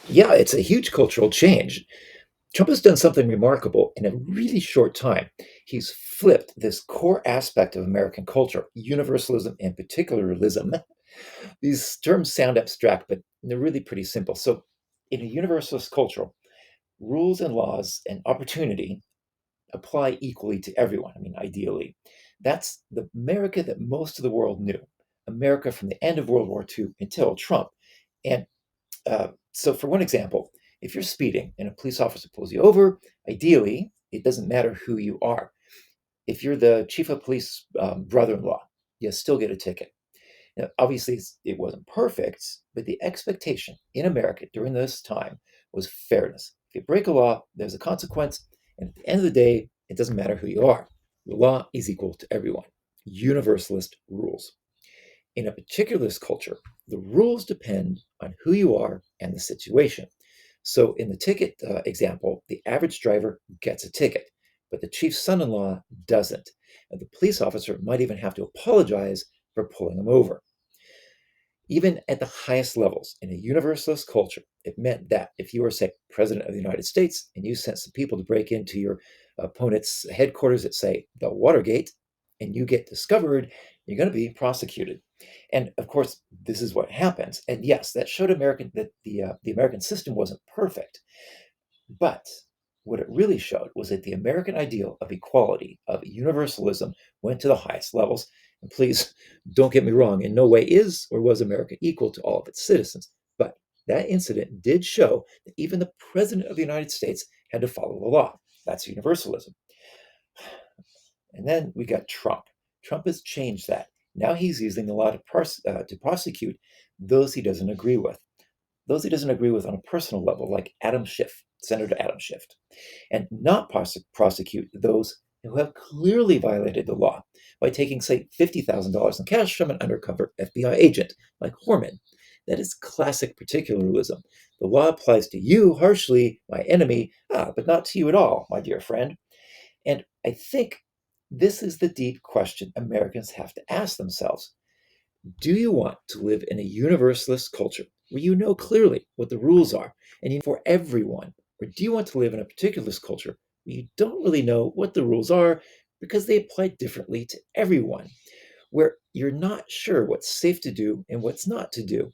Yeah, it's a huge cultural change. Trump has done something remarkable in a really short time. He's flipped this core aspect of American culture, universalism and particularism. These terms sound abstract, but they're really pretty simple. So, in a universalist culture, rules and laws and opportunity apply equally to everyone. I mean, ideally. That's the America that most of the world knew. America from the end of World War II until Trump. And so, for one example, if you're speeding and a police officer pulls you over, ideally, it doesn't matter who you are. If you're the chief of police brother-in-law, you still get a ticket. Now, obviously, it wasn't perfect, but the expectation in America during this time was fairness. If you break a law, there's a consequence, and at the end of the day, it doesn't matter who you are. The law is equal to everyone. Universalist rules. In a particularist culture, the rules depend on who you are and the situation. So, in the ticket example, the average driver gets a ticket, but the chief's son in law doesn't. And the police officer might even have to apologize for pulling him over. Even at the highest levels in a universalist culture, it meant that if you were, say, president of the United States and you sent some people to break into your opponent's headquarters at, say, the Watergate, and you get discovered, you're going to be prosecuted. And of course, this is what happens. And yes, that showed American that the American system wasn't perfect, but what it really showed was that the American ideal of equality, of universalism, went to the highest levels. And please don't get me wrong, in no way is or was America equal to all of its citizens. But that incident did show that even the President of the United States had to follow the law. That's universalism. And then we got Trump. Trump has changed that. Now he's using the law to prosecute those he doesn't agree with. Those he doesn't agree with on a personal level, like Adam Schiff, Senator Adam Schiff, and not prosecute those who have clearly violated the law by taking, say, $50,000 in cash from an undercover FBI agent like Horman. That is classic particularism. The law applies to you harshly, my enemy, but not to you at all, my dear friend. And I think this is the deep question Americans have to ask themselves. Do you want to live in a universalist culture where you know clearly what the rules are and you for everyone? Or do you want to live in a particularist culture where you don't really know what the rules are because they apply differently to everyone, where you're not sure what's safe to do and what's not to do?